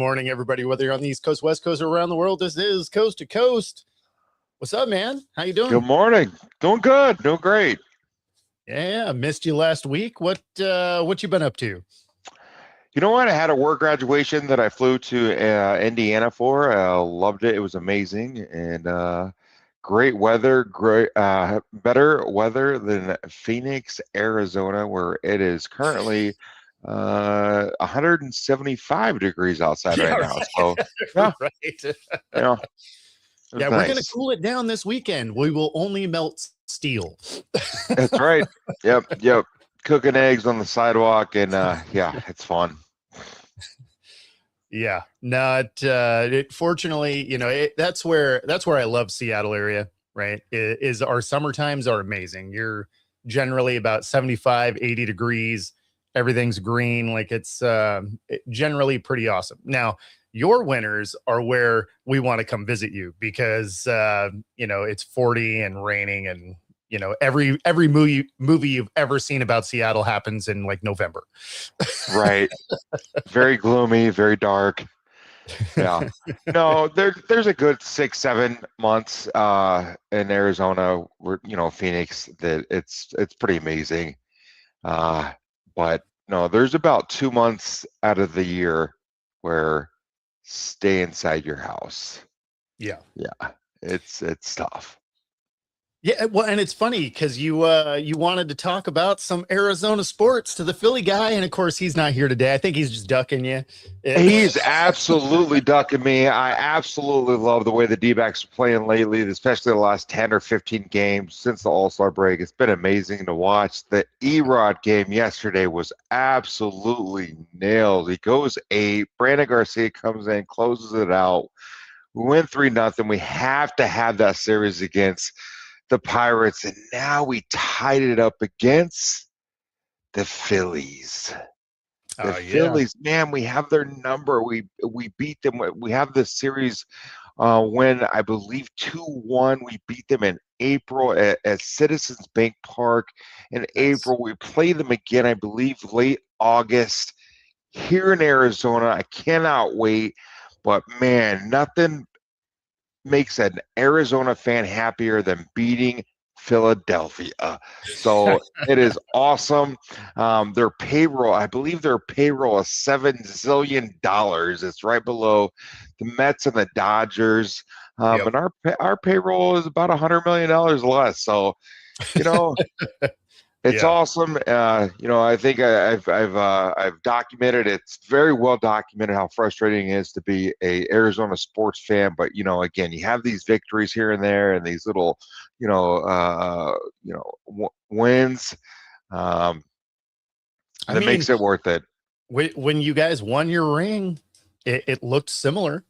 morning, everybody, whether you're on the East Coast, West Coast, or around the world. This is Coast to Coast. What's up, man? How you doing? Good morning. Doing good. Doing great. Yeah, missed you last week. What you been up to? You know what? I had a work graduation that I flew to Indiana for. Loved it. It was amazing and great weather. Great, better weather than Phoenix, Arizona, where it is currently 175 degrees outside right now. So yeah, Right. yeah, Yeah, we're gonna cool it down this weekend. We will only melt steel. That's right. Yep. Cooking eggs on the sidewalk, and yeah, it's fun. Yeah, not fortunately, that's where I love Seattle area, right? Is our summer times are amazing. You're generally about 75, 80 degrees. Everything's green. Like it's generally pretty awesome. Now, your winters are where we want to come visit you because it's 40 and raining, and every movie you've ever seen about Seattle happens in like November. Right. Very gloomy, very dark. Yeah. No, there's a good 6-7 months in Arizona where Phoenix that it's pretty amazing. But no, there's about 2 months out of the year where stay inside your house. Yeah. It's tough. Yeah, well, and it's funny because you wanted to talk about some Arizona sports to the Philly guy, and of course he's not here today. I think he's just ducking you. He's absolutely ducking me. I absolutely love the way the D-backs are playing lately, especially the last 10 or 15 games since the All-Star break. It's been amazing to watch. The Erod game yesterday was absolutely nailed. He goes 8. Brandon Garcia comes in, closes it out. We win 3-0. We have to have that series against the Pirates, and now we tied it up against the Phillies. The Phillies, man, we have their number. We beat them. We have this series when I believe 2-1. We beat them in April at Citizens Bank Park in April. We play them again, I believe, late August here in Arizona. I cannot wait. But man, nothing makes an Arizona fan happier than beating Philadelphia. So it is awesome. Their payroll, I believe their payroll is $7 zillion. It's right below the Mets and the Dodgers. And our payroll is about $100 million less. So, it's awesome. I think I've documented. It's very well documented how frustrating it is to be a Arizona sports fan. But again, you have these victories here and there, and these little, wins. And it makes it worth it. When you guys won your ring, it looked similar.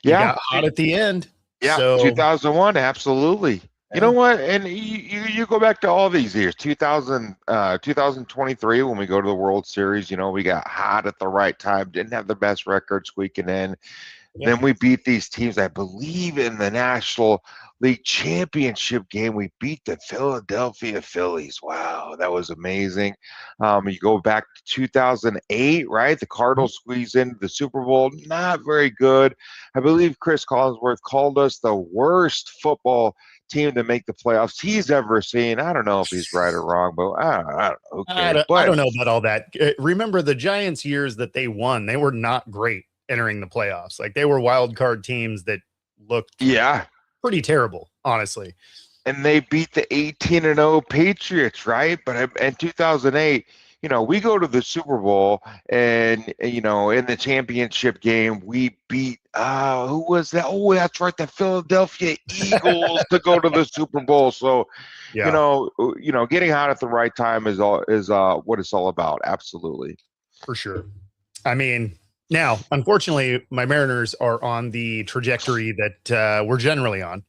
Yeah, you got hot at the end. Yeah, so 2001, absolutely. You know what? And you go back to all these years, 2023, when we go to the World Series, we got hot at the right time, didn't have the best record squeaking in. Then we beat these teams. I believe in the National League Championship game, we beat the Philadelphia Phillies. Wow, that was amazing. You go back to 2008, right? The Cardinals squeezed into the Super Bowl. Not very good. I believe Chris Collinsworth called us the worst football team to make the playoffs he's ever seen. I don't know if he's right or wrong, but I don't know. Okay, I don't know about all that. Remember the Giants years that they won, they were not great entering the playoffs. Like they were wild card teams that looked pretty terrible, honestly. And they beat the 18-0 Patriots, right? But in 2008, we go to the Super Bowl, and in the championship game, we beat who was that? Oh, that's right, the Philadelphia Eagles to go to the Super Bowl. So, getting hot at the right time is what it's all about. Absolutely, for sure. I mean, now, unfortunately, my Mariners are on the trajectory that we're generally on,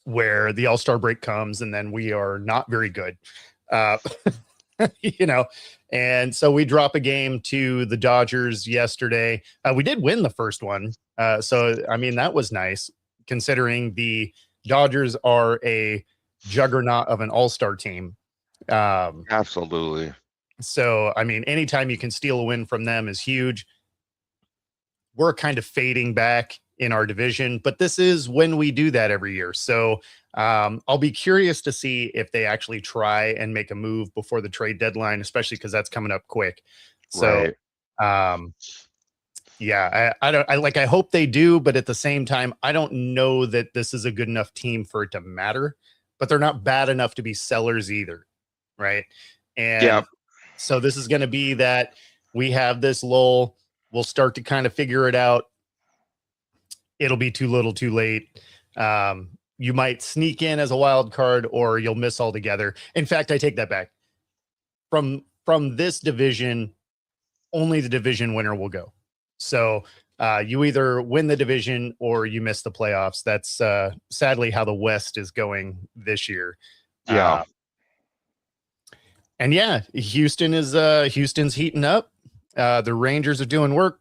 where the All-Star break comes and then we are not very good. And so we drop a game to the Dodgers yesterday. We did win the first one. So, I mean, that was nice considering the Dodgers are a juggernaut of an all-star team. Absolutely. So, I mean, anytime you can steal a win from them is huge. we're kind of fading back in our division, but this is when we do that every year. So I'll be curious to see if they actually try and make a move before the trade deadline, especially because that's coming up quick. So, yeah, I hope they do, but at the same time, I don't know that this is a good enough team for it to matter, but they're not bad enough to be sellers either. Right. And so this is going to be that we have this lull. We'll start to kind of figure it out. It'll be too little too late. You might sneak in as a wild card or you'll miss altogether. In fact, I take that back. From this division, only the division winner will go. So you either win the division or you miss the playoffs. That's sadly how the West is going this year. Yeah. And yeah, Houston's heating up. The Rangers are doing work.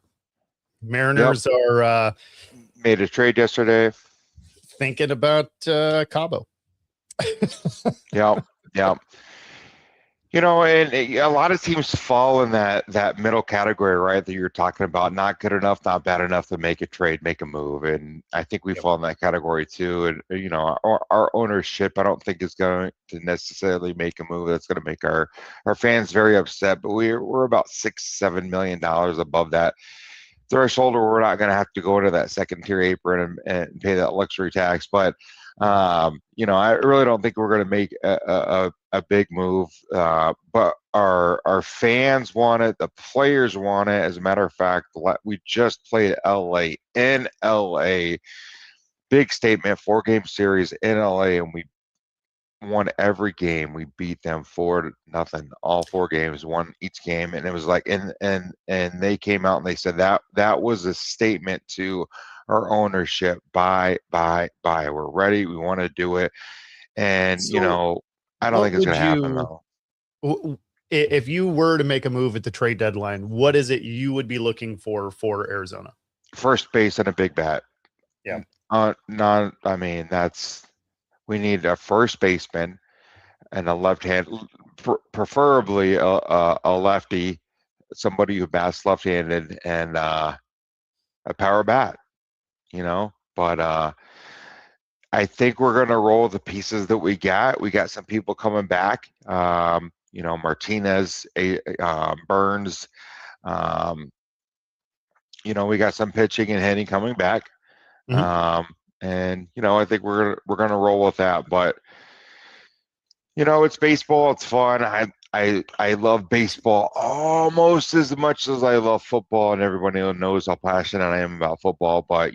Mariners are made a trade yesterday. Thinking about Cabo. Yeah. And a lot of teams fall in that middle category, right? That you're talking about, not good enough, not bad enough to make a trade, make a move. And I think we fall in that category too. And our ownership, I don't think is going to necessarily make a move that's going to make our fans very upset. But we're about $6-7 million above that threshold, or we're not going to have to go into that second tier apron and pay that luxury tax. But I really don't think we're going to make a big move. But our fans want it. The players want it. As a matter of fact, we just played LA in LA. Big statement, 4-game series in LA, and we won every game. We beat them 4-0, all 4 games, won each game. And it was like, and they came out and they said that was a statement to our ownership. Buy. We're ready. We want to do it. And, I don't think it's going to happen though. If you were to make a move at the trade deadline, what is it you would be looking for Arizona? First base and a big bat. Yeah. We need a first baseman and a left hand, preferably a lefty, somebody who bats left-handed, and a power bat, But I think we're going to roll the pieces that we got. We got some people coming back, Martinez, Burns. We got some pitching and hitting coming back. Mm-hmm. And I think we're gonna roll with that. But it's baseball. It's fun. I love baseball almost as much as I love football, and everybody knows how passionate I am about football. But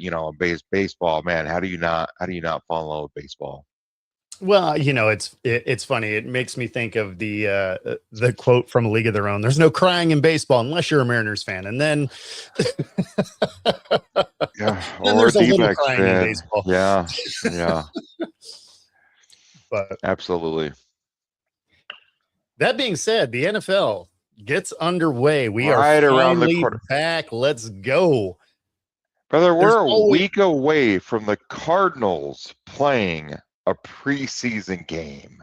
baseball, man, how do you not fall in love with baseball? Well, it's funny. It makes me think of the quote from A League of Their Own. There's no crying in baseball unless you're a Mariners fan. And then or there's a little D-backs crying fan. in baseball. Yeah. But absolutely. That being said, the NFL gets underway. We right are around the finally corner. back. Let's go. Brother, we're a week away from the Cardinals playing a preseason game.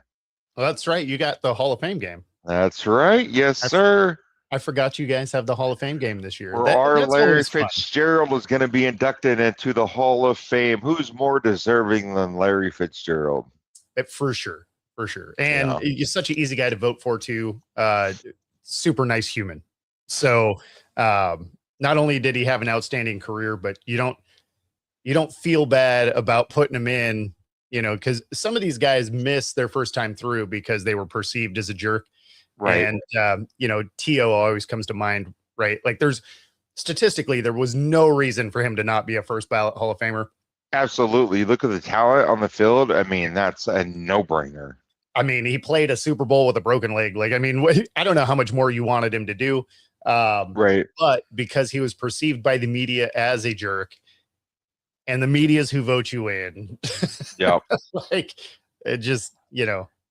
Well, that's right. You got the Hall of Fame game. That's right. Yes, sir. I forgot you guys have the Hall of Fame game this year. Larry Fitzgerald is going to be inducted into the Hall of Fame. Who's more deserving than Larry Fitzgerald? For sure. And you're such an easy guy to vote for too. Super nice human. So not only did he have an outstanding career, but you don't feel bad about putting him in, because some of these guys miss their first time through because they were perceived as a jerk. Right. And, T.O. always comes to mind, right? Like statistically, there was no reason for him to not be a first ballot Hall of Famer. Absolutely. You look at the talent on the field. I mean, that's a no-brainer. I mean, he played a Super Bowl with a broken leg. Like, I mean, I don't know how much more you wanted him to do. Right. But because he was perceived by the media as a jerk, and the media's who vote you in. Yeah. Like, it just,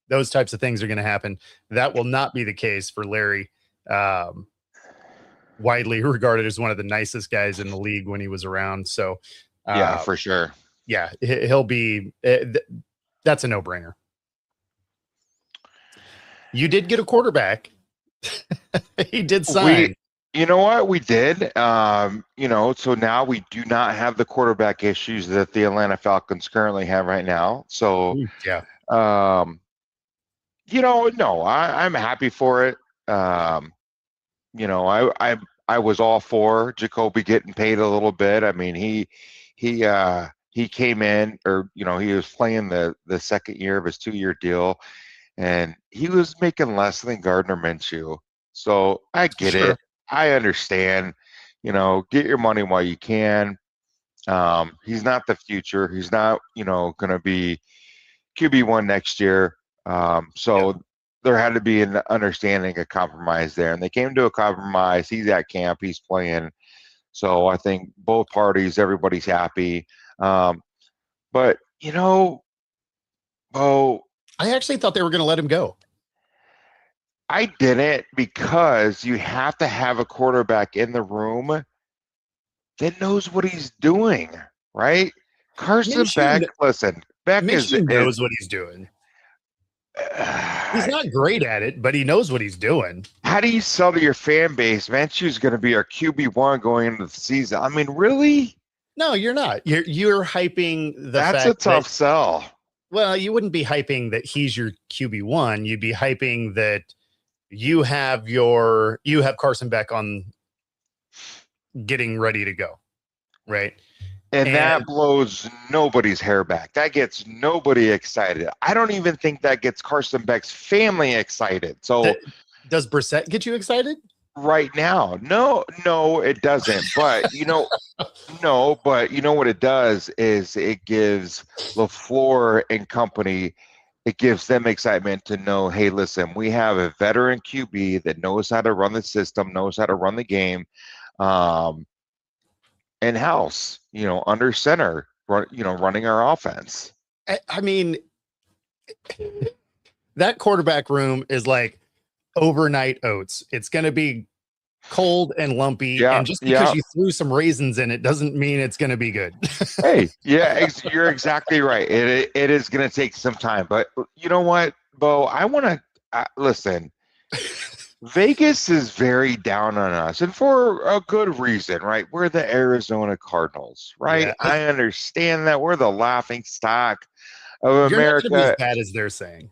those types of things are going to happen. That will not be the case for Larry. Widely regarded as one of the nicest guys in the league when he was around. So, yeah, for sure. Yeah, he'll be. That's a no-brainer. You did get a quarterback. He did sign. You know what? We did. So now we do not have the quarterback issues that the Atlanta Falcons currently have right now. So, Yeah, um, no, I'm happy for it. Um, I was all for Jacoby getting paid a little bit. I mean, he came in, or he was playing the second year of his 2-year deal, and he was making less than Gardner Minshew. So I get sure. it. I understand. Get your money while you can. He's not the future. He's not, going to be QB1 next year. Yeah, So there had to be an understanding, a compromise there, and they came to a compromise. He's at camp. He's playing. So I think both parties, everybody's happy. But Bo, I actually thought they were going to let him go. I didn't, because you have to have a quarterback in the room that knows what he's doing, right? Carson Beck, Minshew, listen, Beck is Minshew knows what he's doing. He's not great at it, but he knows what he's doing. how do you sell to your fan base? Minshew's going to be our QB1 going into the season. I mean, really? No, you're not. You're hyping the That's a fact tough that, sell. well, you wouldn't be hyping that he's your QB1. You'd be hyping that you have Carson Beck on getting ready to go, right? And And that blows nobody's hair back. That gets nobody excited. I don't even think that gets Carson Beck's family excited. So does Brissett get you excited? right now, no, it doesn't. But no, but you know what it does is it gives LaFleur and company, it gives them excitement to know, hey, listen, we have a veteran QB that knows how to run the system, knows how to run the game, in-house, under center, running our offense. I mean, that quarterback room is like overnight oats. It's going to be cold and lumpy. Yeah, And just because you threw some raisins in it doesn't mean it's going to be good. Hey, yeah, you're exactly right. It is going to take some time. But you know what, Bo? I want to listen. Vegas is very down on us, and for a good reason, right? We're the Arizona Cardinals, right? Yeah. I understand that we're the laughing stock of You're not going to be as America. bad as they're saying.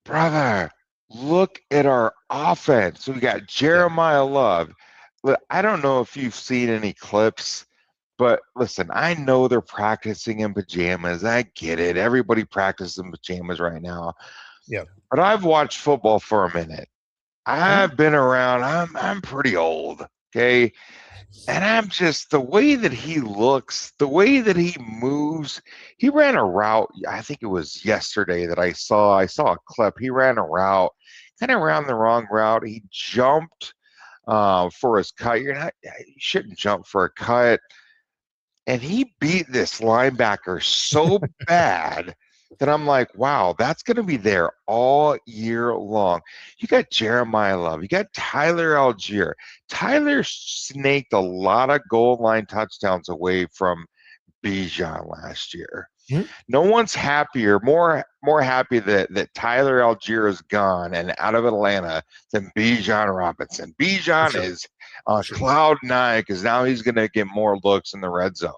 Brother, look at our offense. We got Jeremiah Love. Look, I don't know if you've seen any clips, but listen, I know they're practicing in pajamas. I get it. Everybody practices in pajamas right now. Yeah. But I've watched football for a minute. I've been around. I'm pretty old, okay? And I'm just, the way that he looks, the way that he moves. He ran a route. I think it was yesterday that I saw a clip. He ran a route, kind of ran the wrong route. He jumped for his cut. You shouldn't jump for a cut. And he beat this linebacker so bad that I'm like, wow, that's going to be there all year long. You got Jeremiah Love. You got Tyler Algier. Tyler snaked a lot of goal line touchdowns away from Bijan last year. Mhm. No one's happier, more happy that Tyler Algier is gone and out of Atlanta than Bijan Robinson. Bijan is on cloud nine because now he's going to get more looks in the red zone,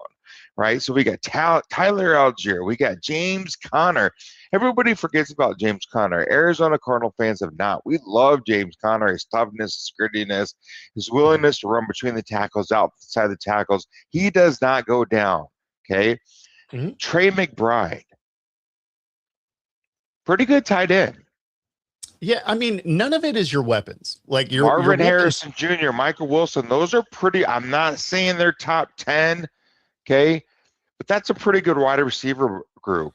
right? So we got Tyler Algier, we got James Conner. Everybody forgets about James Conner. Arizona Cardinal fans have not. We love James Conner, his toughness, his grittiness, his willingness to run between the tackles, outside the tackles. He does not go down. Okay. Mhm. Trey McBride, pretty good tight end. Yeah, I mean, none of it is your weapons. Like your Marvin weapons. Harrison Jr., Michael Wilson, those are pretty. I'm not saying they're top 10, okay, but that's a pretty good wide receiver group.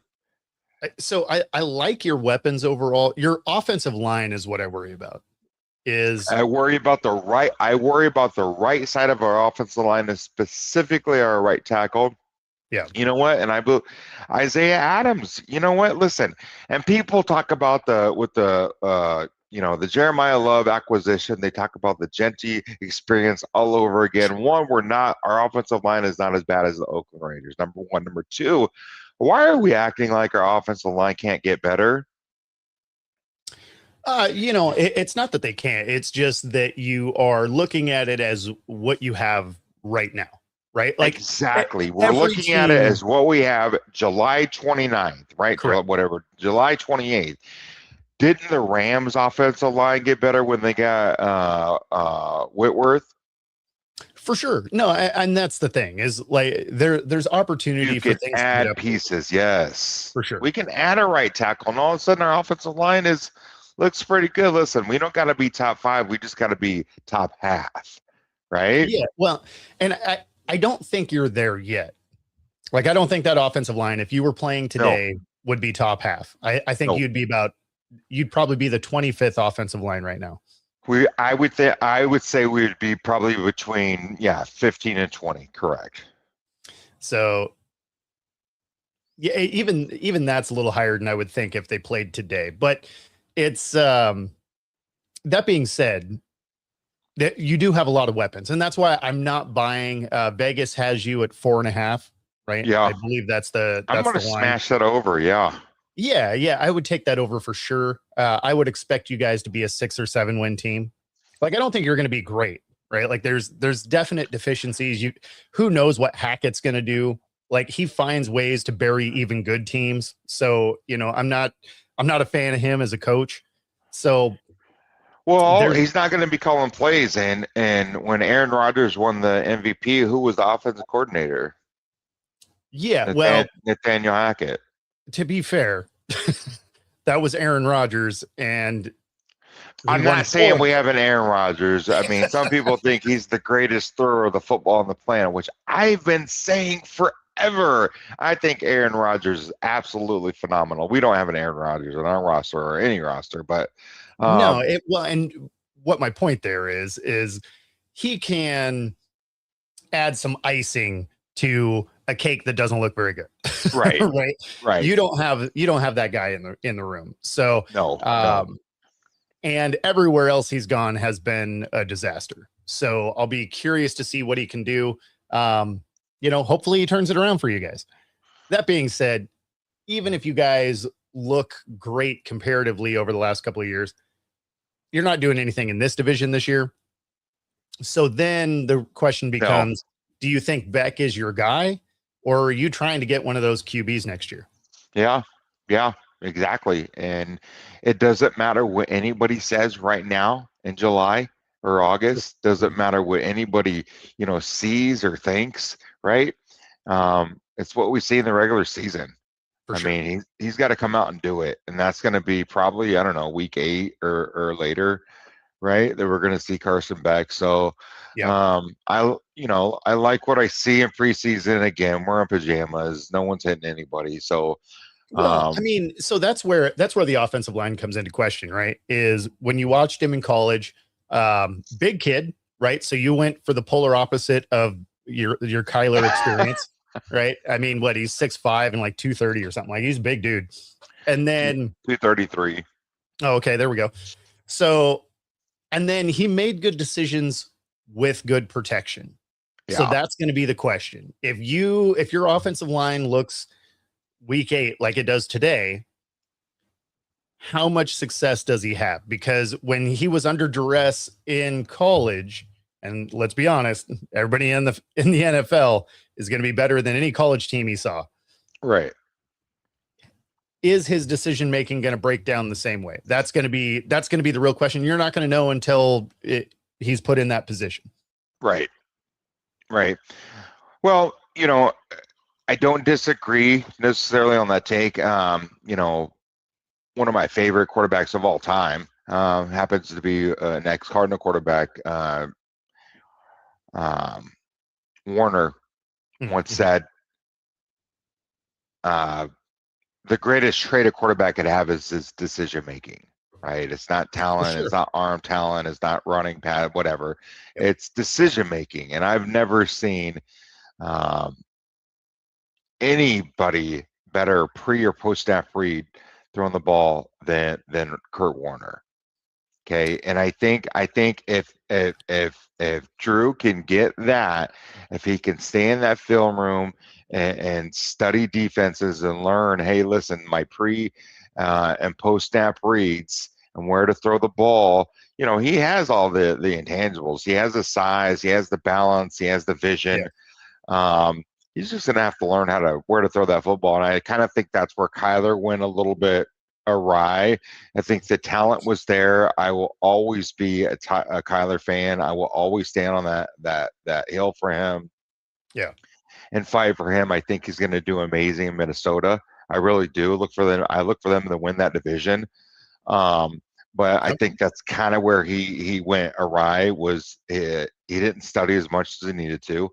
So I like your weapons overall. Your offensive line is what I worry about. I worry about the right side of our offensive line, and specifically our right tackle. Yeah. You know what? And I believe Isaiah Adams. You know what? Listen, and people talk about the Jeremiah Love acquisition. They talk about the Genty experience all over again. One, our offensive line is not as bad as the Oakland Raiders. Number one. Number two, why are we acting like our offensive line can't get better? It's not that they can't. It's just that you are looking at it as what you have right now, right? Like Exactly. We're every looking at it team. as what we have July 29th, right? Correct. Whatever, July 28th. Didn't the Rams offensive line get better when they got Whitworth? For sure. No, and that's the thing is like there's You opportunity for can things to get add up pieces, yes. for sure. We can add a right tackle, and all of a sudden our offensive line looks pretty good. Listen, we don't got to be top 5. We just got to be top half, right? Yeah. Well, and I don't think you're there yet. Like I don't think that offensive line, if you were playing No, today, would be top half. I think no. you'd probably be the 25th offensive line right now. I would say we would be probably between 15 and 20, correct. So yeah, even that's a little higher than I would think if they played today. But it's that being said, that you do have a lot of weapons, and that's why I'm not buying. Vegas has you at 4.5, right? Yeah. I believe that's the I'm going to line. smash that over, yeah. Yeah, I would take that over for sure. I would expect you guys to be a 6 or 7 win team. Like, I don't think you're going to be great, right? Like, there's definite deficiencies. Who knows what Hackett's going to do? Like, he finds ways to bury even good teams. So, I'm not a fan of him as a coach. So, well, he's not going to be calling plays. And when Aaron Rodgers won the MVP, who was the offensive coordinator? Yeah, well, Nathaniel Hackett. To be fair, that was Aaron Rodgers, and I'm not saying we have an Aaron Rodgers. I mean, some people think he's the greatest thrower of the football on the planet, which I've been saying forever. I think Aaron Rodgers is absolutely phenomenal. We don't have an Aaron Rodgers on our roster or any roster, but no. And what my point there is he can add some icing to a cake that doesn't look very good. Right. Right. You don't have that guy in the room. So no. And everywhere else he's gone has been a disaster. So I'll be curious to see what he can do. Hopefully he turns it around for you guys. That being said, even if you guys look great comparatively over the last couple of years, you're not doing anything in this division this year. So then the question becomes, do you think Beck is your guy, or are you trying to get one of those QBs next year? Yeah, exactly. And it doesn't matter what anybody says right now in July or August. Doesn't matter what anybody, sees or thinks, right? It's what we see in the regular season. I mean, he's got to come out and do it. And that's going to be probably, I don't know, week 8 or later, right? That we're going to see Carson Beck. So I like what I see in preseason. Again, we're in pajamas. No one's hitting anybody. So well, I mean, so that's where the offensive line comes into question, right? Is when you watched him in college, big kid, right? So you went for the polar opposite of your Kyler experience, right? I mean, he's 6'5" and like 230 or something. Like, he's a big dude. And then 233. Oh, okay, there we go. So, and then he made good decisions with good protection. Yeah. So that's going to be the question. If your offensive line looks week 8 like it does today, how much success does he have? Because when he was under duress in college, and let's be honest, everybody in the NFL is going to be better than any college team he saw. Right. Is his decision making going to break down the same way? That's going to be the real question. You're not going to know until he's put in that position. Right. Well, I don't disagree necessarily on that take. One of my favorite quarterbacks of all time happens to be an ex-Cardinal quarterback. Warner once said, the greatest trait a quarterback could have is his decision making, right? It's not talent, It's not arm talent, it's not running pad, whatever. Yep. It's decision making. And I've never seen anybody better pre or post snap read throwing the ball than Kurt Warner. Okay. And I think if Drew can get that, if he can stay in that film room and study defenses and learn, hey, listen, my pre and post snap reads and where to throw the ball. He has all the intangibles. He has the size, he has the balance, he has the vision. He's just gonna have to learn where to throw that football. And I kind of think that's where Kyler went a little bit awry. I think the talent was there. I will always be a Kyler fan. I will always stand on that hill for him. Yeah. And fight for him. I think he's going to do amazing in Minnesota. I really do look for them. I look for them to win that division. But I think that's kind of where he went awry. Was he didn't study as much as he needed to.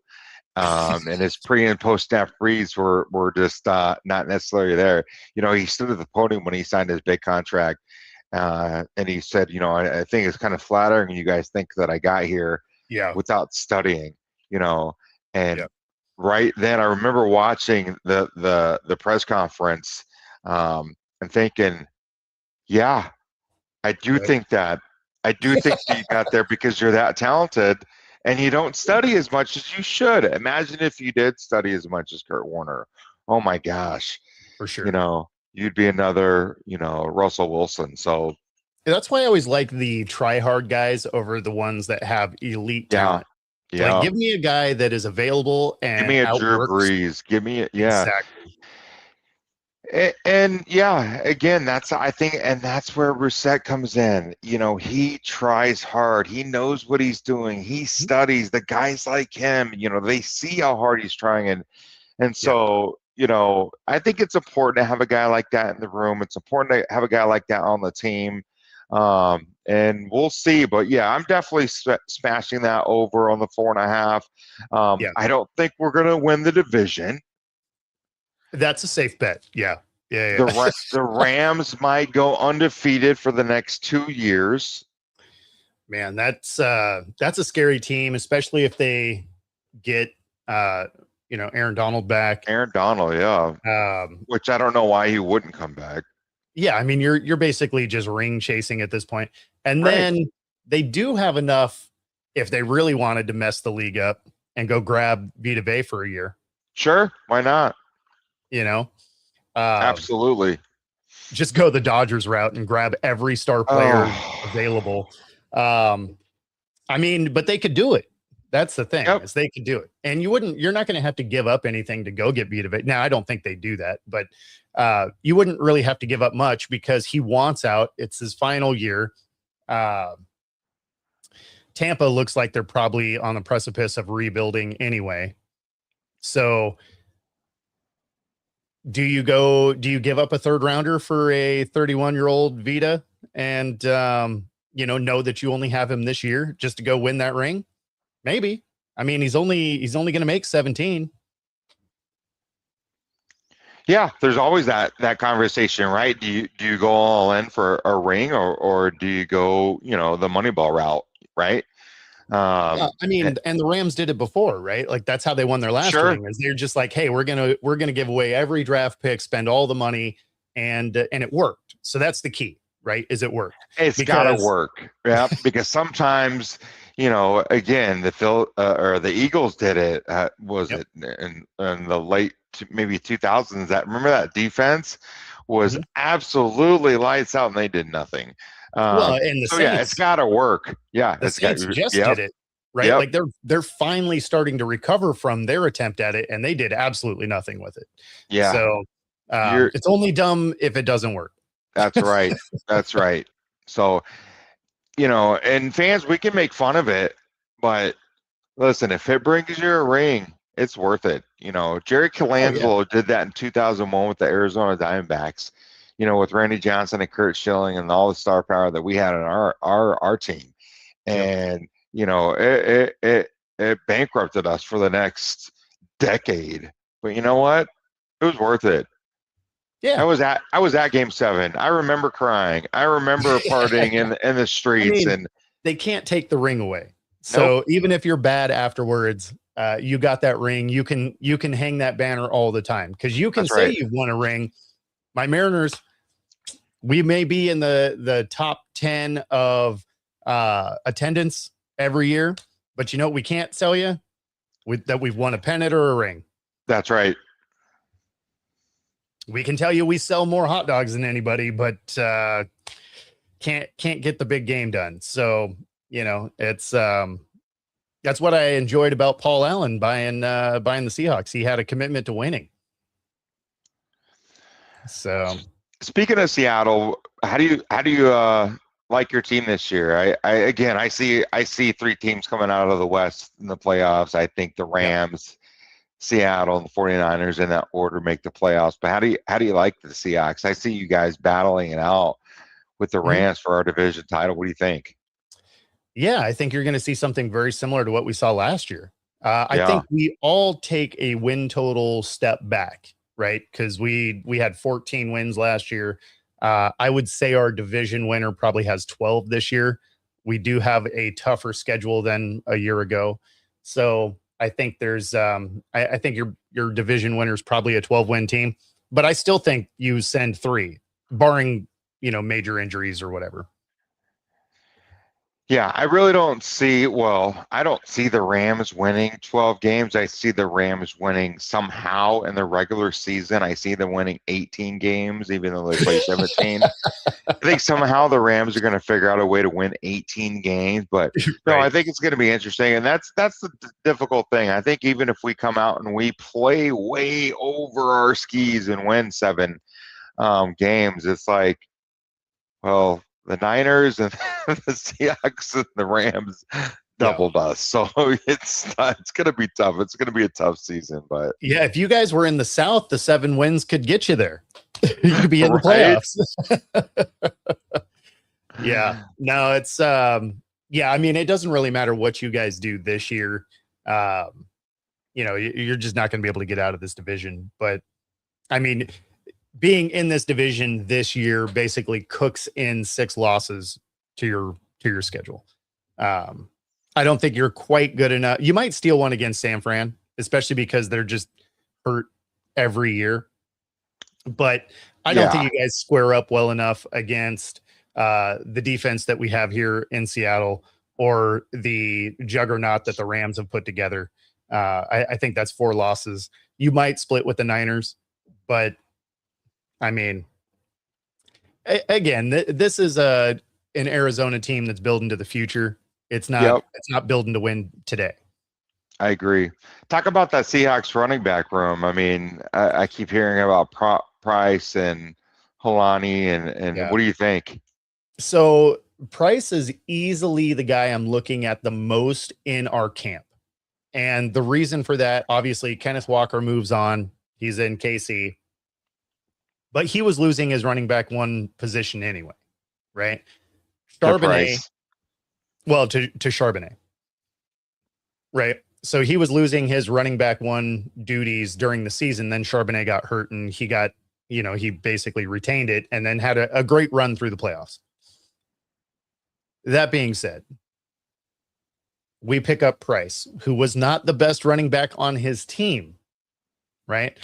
And his pre and post snap reads were just not necessarily there. He stood at the podium when he signed his big contract, and he said, I think it's kind of flattering you guys think that I got here without studying, and right then I remember watching the press conference and thinking, yeah, I do think that. I do think that you got there because you're that talented. And you don't study as much as you should. Imagine if you did study as much as Kurt Warner. Oh my gosh. For sure. You'd be another, Russell Wilson. So that's why I always like the try-hard guys over the ones that have elite talent. Yeah. Like, give me a guy that is available and give me a outworks. Drew Brees. Give me a Exactly. And again, that's where Brissett comes in. He tries hard. He knows what he's doing. He studies the guys like him. They see how hard he's trying, and so I think it's important to have a guy like that in the room. It's important to have a guy like that on the team, and we'll see. But I'm definitely smashing that over on the 4.5. I don't think we're gonna win the division. That's a safe bet. Yeah. The Rams might go undefeated for the next 2 years. Man, that's a scary team, especially if they get Aaron Donald back. Aaron Donald, which I don't know why he wouldn't come back. Yeah, I mean you're basically just ring chasing at this point. And then they do have enough if they really wanted to mess the league up and go grab Vita Vea for a year. Sure, why not? Absolutely. Just go the Dodgers route and grab every star player available. I mean, but they could do it. That's the thing, is they could do it. And you're not going to have to give up anything to go get Vita Vea. Now, I don't think they do that, but you wouldn't really have to give up much because he wants out. It's his final year. Tampa looks like they're probably on the precipice of rebuilding anyway. So do you give up a third rounder for a 31-year-old Vita and, know that you only have him this year just to go win that ring? Maybe. I mean, he's only going to make 17. Yeah, there's always that conversation, right? Do you go all in for a ring or do you go, the Moneyball route, right? I mean, and the Rams did it before, right? Like that's how they won their last ring. Is they're just like, hey, we're gonna give away every draft pick, spend all the money, and it worked. So that's the key, right? Is it worked? It's gotta work, yeah. Because sometimes, again, the Eagles did it. It in the late maybe 2000s? Remember that defense was absolutely lights out, and they did nothing. And the Saints, it's got to work. Yeah, the Saints just did it, right? Like they're finally starting to recover from their attempt at it, and they did absolutely nothing with it. Yeah. So it's only dumb if it doesn't work. That's right. That's right. So, and fans, we can make fun of it, but listen, if it brings you a ring, it's worth it. Jerry Colangelo did that in 2001 with the Arizona Diamondbacks. With Randy Johnson and Kurt Schilling and all the star power that we had on our team. And, it bankrupted us for the next decade. But you know what? It was worth it. Yeah. I was at Game 7. I remember crying. I remember partying in the streets. And they can't take the ring away. So even if you're bad afterwards, you got that ring. You can hang that banner all the time because you can say you've won a ring. My Mariners, we may be in the top 10 of attendance every year, but we can't tell you that we've won a pennant or a ring. That's right. We can tell you we sell more hot dogs than anybody, but can't can't get the big game done. So, it's that's what I enjoyed about Paul Allen buying the Seahawks. He had a commitment to winning. So, speaking of Seattle, how do you like your team this year? I see three teams coming out of the West in the playoffs. I think the Rams, Seattle, and the 49ers in that order make the playoffs. But how do you like the Seahawks? I see you guys battling it out with the Rams for our division title. What do you think? Yeah, I think you're going to see something very similar to what we saw last year. I think we all take a win total step back, right? Because we had 14 wins last year. I would say our division winner probably has 12 this year. We do have a tougher schedule than a year ago. So I think there's I think your division winner is probably a 12-win team, but I still think you send 3, barring, major injuries or whatever. Yeah, I really don't see, I don't see the Rams winning 12 games. I see the Rams winning somehow in the regular season. I see them winning 18 games, even though they play 17. I think somehow the Rams are going to figure out a way to win 18 games. But no, I think it's going to be interesting. And that's the difficult thing. I think even if we come out and we play way over our skis and win 7 games, it's like, well, the Niners and the Seahawks and the Rams doubled us. So it's going to be tough. It's going to be a tough season. But yeah, if you guys were in the South, the 7 wins could get you there. You could be in the playoffs. Yeah. No, it's I mean, it doesn't really matter what you guys do this year. You're just not going to be able to get out of this division. But I mean, being in this division this year basically cooks in 6 losses to your schedule. I don't think you're quite good enough. You might steal one against San Fran, especially because they're just hurt every year. But I don't think you guys square up well enough against the defense that we have here in Seattle or the juggernaut that the Rams have put together. I think that's 4 losses. You might split with the Niners, but I mean, again, this is an Arizona team that's building to the future. It's not building to win today. I agree. Talk about that Seahawks running back room. I mean, I keep hearing about Price and Holani, and what do you think? So Price is easily the guy I'm looking at the most in our camp. And the reason for that, obviously, Kenneth Walker moves on. He's in KC. But he was losing his running back 1 position anyway, right? Charbonnet, to Charbonnet, right? So he was losing his running back 1 duties during the season. Then Charbonnet got hurt and he got, he basically retained it and then had a great run through the playoffs. That being said, we pick up Price, who was not the best running back on his team, right?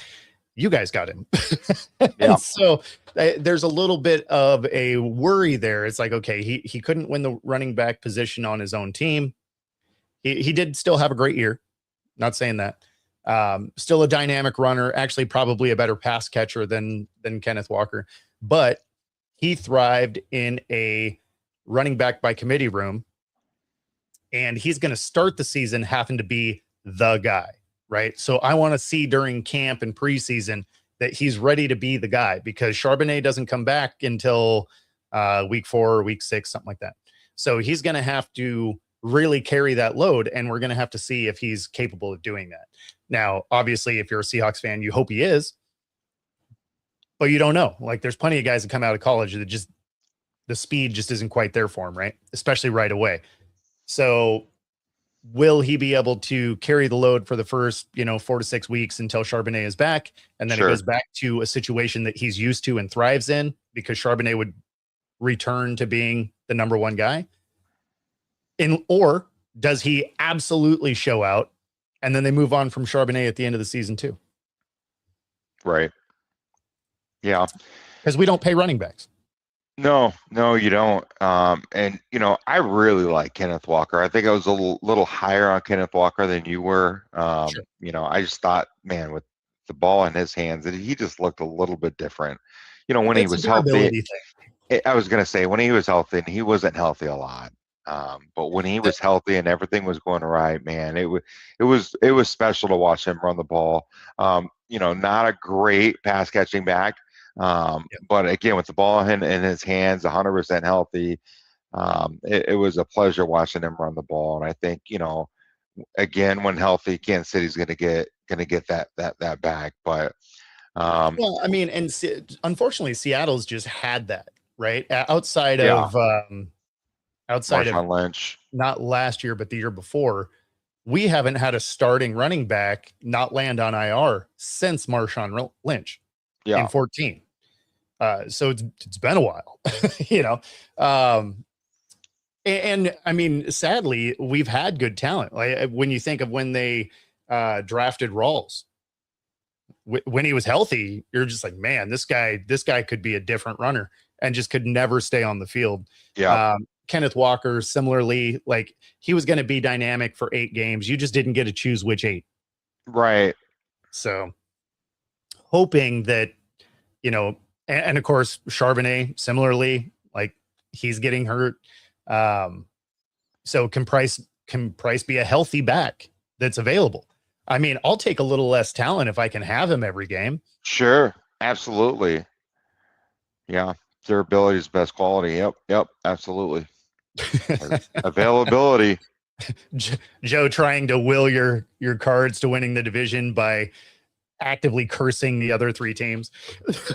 You guys got him. So there's a little bit of a worry there. It's like, okay, he couldn't win the running back position on his own team. He did still have a great year. Not saying that. Still a dynamic runner, actually probably a better pass catcher than Kenneth Walker. But he thrived in a running back by committee room. And he's going to start the season having to be the guy. Right. So I want to see during camp and preseason that he's ready to be the guy, because Charbonnet doesn't come back until week 4 or week 6, something like that. So he's going to have to really carry that load. And we're going to have to see if he's capable of doing that. Now, obviously, if you're a Seahawks fan, you hope he is, but you don't know. Like, there's plenty of guys that come out of college that just, the speed just isn't quite there for him. Right. Especially right away. So will he be able to carry the load for the first, 4 to 6 weeks until Charbonnet is back? And then it goes back to a situation that he's used to and thrives in, because Charbonnet would return to being the number 1 guy. Or does he absolutely show out and then they move on from Charbonnet at the end of the season too? Right. Yeah. Because we don't pay running backs. No, you don't. And I really like Kenneth Walker. I think I was a little higher on Kenneth Walker than you were. Sure. I just thought, man, with the ball in his hands, that he just looked a little bit different. When he was healthy. I was going to say when he was healthy, and he wasn't healthy a lot. But when he was healthy and everything was going right, man, it was special to watch him run the ball. Not a great pass catching back, but again, with the ball in his hands, 100% healthy, it was a pleasure watching him run the ball. And I think again, when healthy, Kansas City's going to get that back. But Well, I mean, and unfortunately, Seattle's just had that, right? Yeah. Outside of Marshawn Lynch. not last year, but the year before, we haven't had a starting running back not land on IR since Marshawn Lynch Yeah. in 14. So it's been a while, you know. And I mean, sadly, we've had good talent. Like when you think of when they drafted Rawls, when he was healthy, you're just like, man, this guy could be a different runner, and just could never stay on the field. Yeah. Kenneth Walker, similarly, like he was going to be dynamic for 8 games. You just didn't get to choose which 8. Right. So hoping that, and of course, Charbonnet, similarly, like he's getting hurt. So can Price be a healthy back that's available? I mean, I'll take a little less talent if I can have him every game. Sure. Absolutely. Yeah. Durability is best quality. Yep. Absolutely. Availability. Joe trying to will your cards to winning the division by actively cursing the other 3 teams.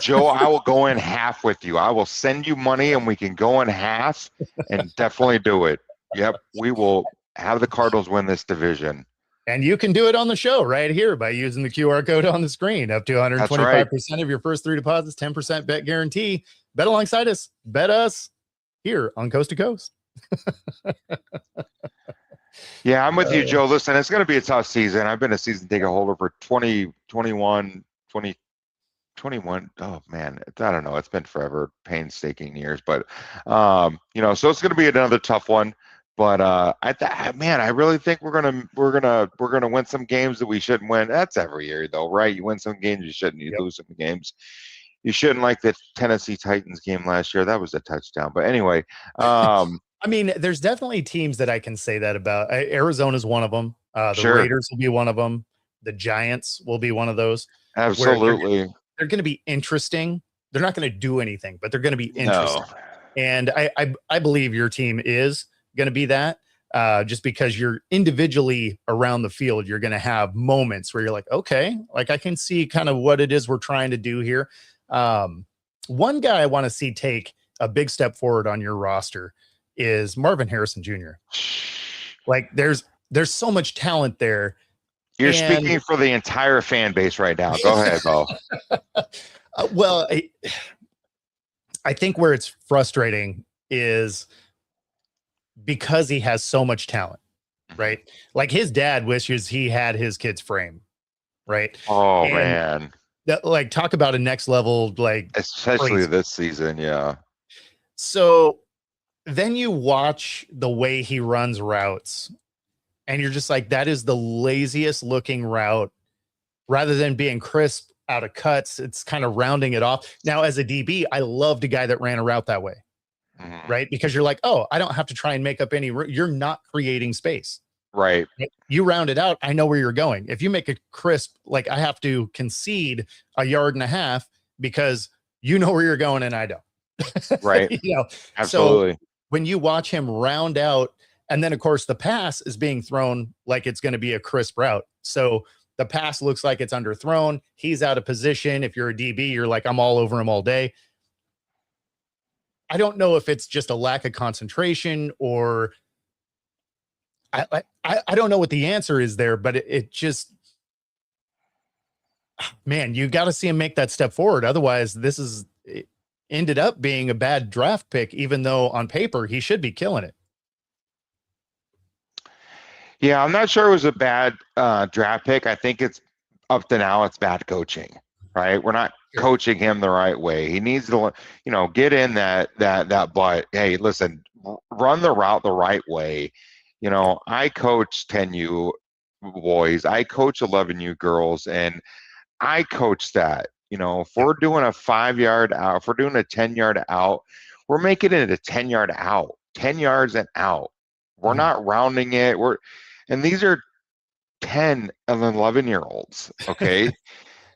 Joe, I will go in half with you. I will send you money and we can go in half and definitely do it. Yep. We will have the Cardinals win this division. And you can do it on the show right here by using the QR code on the screen. Up to 125% of your first 3 deposits, 10% bet guarantee. Bet alongside us. Bet us here on Coast to Coast. Yeah, I'm with you, Joe. Listen, it's going to be a tough season. I've been a season ticket holder for 2021. Oh man, I don't know. It's been forever, painstaking years, but so it's going to be another tough one. But I really think we're gonna win some games that we shouldn't win. That's every year though, right? You win some games you shouldn't. You lose some games you shouldn't, like the Tennessee Titans game last year. That was a touchdown. But anyway, I mean, there's definitely teams that I can say that about. Arizona's one of them. The Raiders will be one of them. The Giants will be one of those. Absolutely. They're going to be interesting. They're not going to do anything, but they're going to be interesting. No. And I believe your team is going to be that, just because you're individually around the field, you're going to have moments where you're like, okay, like I can see kind of what it is we're trying to do here. One guy I want to see take a big step forward on your roster is Marvin Harrison Jr. Like there's so much talent there. You're speaking for the entire fan base right now. Go ahead, Bo. Well, I think where it's frustrating is because he has so much talent, right? Like his dad wishes he had his kid's frame, right? Oh, man. That, like, talk about a next level, like, especially crazy. This season, yeah. So then you watch the way he runs routes, and you're just like, that is the laziest looking route. Rather than being crisp out of cuts, it's kind of rounding it off. Now, as a DB, I loved a guy that ran a route that way, right? Because you're like, oh, I don't have to try and make up any. You're not creating space. Right. You round it out. I know where you're going. If you make it crisp, like I have to concede 1.5 yards because you know where you're going and I don't. Right. Absolutely. So when you watch him round out, and then of course the pass is being thrown like it's going to be a crisp route. So the pass looks like it's underthrown. He's out of position. If you're a DB, you're like, I'm all over him all day. I don't know if it's just a lack of concentration or I don't know what the answer is there, but it just, man, you got to see him make that step forward. Otherwise, it ended up being a bad draft pick, even though on paper he should be killing it. Yeah, I'm not sure it was a bad draft pick. I think it's up to now it's bad coaching, right? We're not coaching him the right way. He needs to, get in that butt. Hey, listen, run the route the right way. I coach 10U boys. I coach 11U girls, and I coach that. If we're doing a 5-yard out, if we're doing a 10-yard out, we're making it a 10-yard out, 10 yards and out. We're Mhm. not rounding it. And these are 10 and 11-year-olds. Okay. Yeah.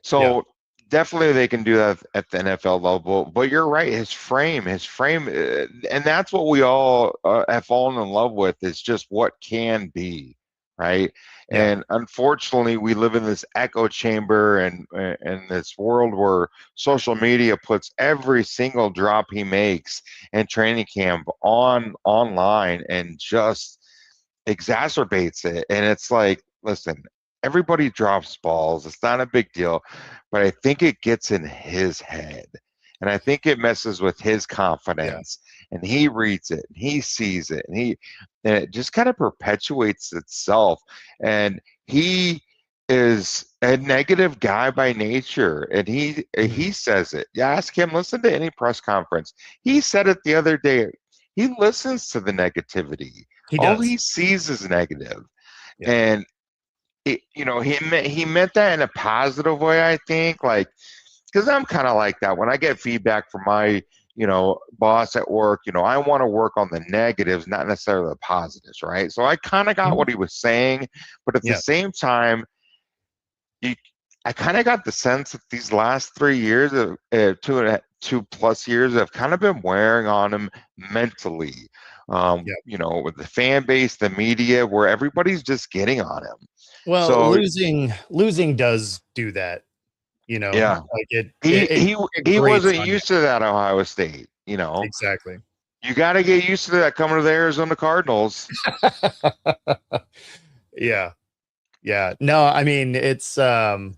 So definitely they can do that at the NFL level. But you're right. His frame, and that's what we all have fallen in love with, is just what can be, right? Yeah. And unfortunately, we live in this echo chamber and this world where social media puts every single drop he makes in training camp online and just exacerbates it. And it's like, listen, everybody drops balls. It's not a big deal, but I think it gets in his head. And I think it messes with his Yeah. confidence. And he reads it and he sees it and it just kind of perpetuates itself. And he is a negative guy by nature. And Mhm. he says it. You ask him, listen to any press conference. He said it the other day. He listens to the negativity. He All does. he sees is negative. Yeah. And he meant that in a positive way, I think. Like, because I'm kind of like that when I get feedback from my boss at work. I want to work on the negatives, not necessarily the positives, right? So I kind of got Mhm. what he was saying, but at the Yeah. same time, you, I kind of got the sense that these last 3 years of 2+ years have kind of been wearing on him mentally. Yeah. With the fan base, the media, where everybody's just getting on him. Well, So losing does do that, yeah, like he it he it he grates wasn't on you. used to that Ohio State. Exactly. You got to get used to that coming to the Arizona Cardinals. Yeah. Yeah. No, I mean, it's I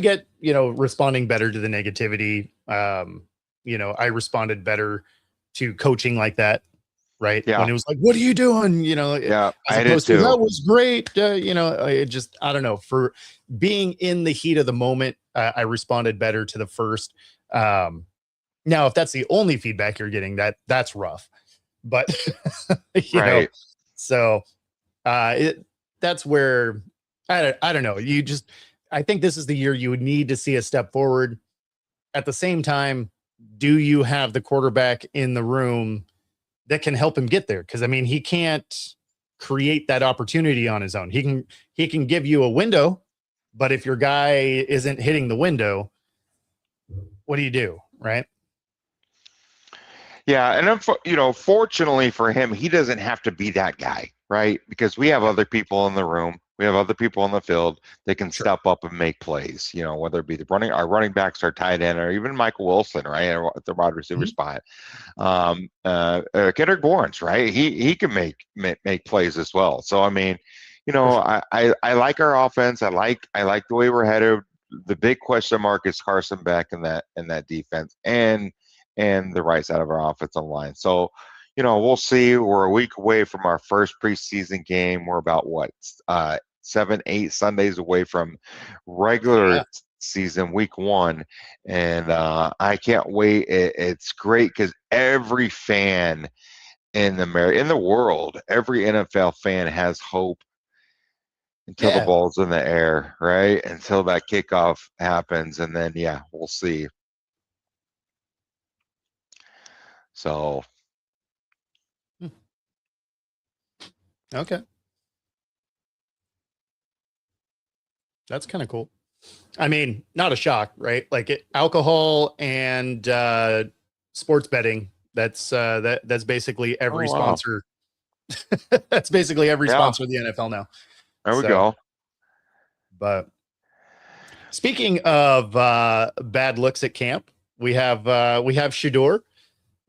get, responding better to the negativity. I responded better to coaching like that, right? When Yeah, it was like, "What are you doing?" yeah, As I did opposed to, "That too. was great." I don't know, for being in the heat of the moment, I responded better to the first. Um, Now, if that's the only feedback you're getting, that's rough. But you know, Right. so that's where I don't know. I think this is the year you would need to see a step forward. At the same time, do you have the quarterback in the room that can help him get there? Because I mean, he can't create that opportunity on his own. He can give you a window, but if your guy isn't hitting the window, what do you do? Right? Yeah, and fortunately for him, he doesn't have to be that guy, right? Because we have Yeah, other people in the room, we have other people on the field that can sure. step up and make plays. Whether it be our running backs, our tight end, or even Michael Wilson, right, at the wide receiver Mhm. spot. Kendrick Bourne, right? He can make plays as well. So I mean, For sure. I like our offense. I like the way we're headed. The big question mark is Carson Beck in that defense and the right side of our offensive line. So, we'll see. We're a week away from our first preseason game. We're about 7, 8 Sundays away from regular Yeah. season week 1, and I can't wait. It's great because every fan in the world, every NFL fan has hope until the Yeah. ball's in the air, right? Until that kickoff happens, and then yeah, we'll see. So Hmm. Okay. That's kind of cool. I mean, not a shock, right? Like alcohol and sports betting. That's basically oh every wow, sponsor. That's basically every yeah, sponsor of the NFL now. there we So, go. but speaking of bad looks at camp, we have Shador,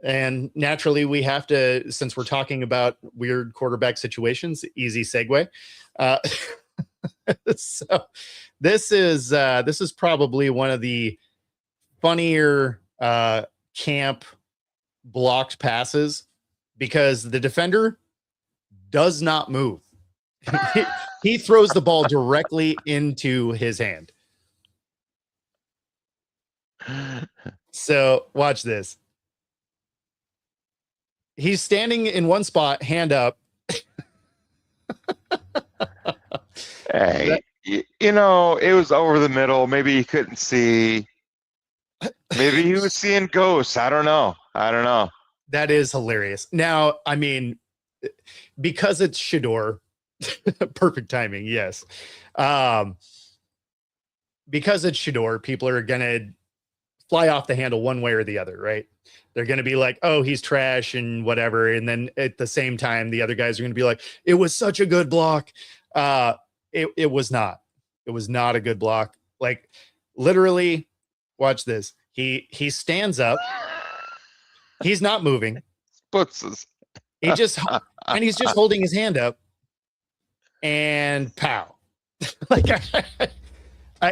and naturally we have to, since we're talking about weird quarterback situations, easy segue. Uh, so this is probably one of the funnier camp blocked passes because the defender does not move. He throws the ball directly into his hand. So watch this. He's standing in one spot, hand up. Hey, That- it was over the middle. Maybe he couldn't see. Maybe he was seeing ghosts. I don't know. I don't know. That is hilarious. Now, I mean, because it's Shador, perfect timing. Yes. Because it's Shador, people are going to fly off the handle one way or the other, right? They're going to be like, oh, he's trash and whatever. And then at the same time, the other guys are going to be like, it was such a good block. It was not. It was not a good block. Like, literally, watch this. He stands up. He's not moving. He's just holding his hand up, and pow. Like,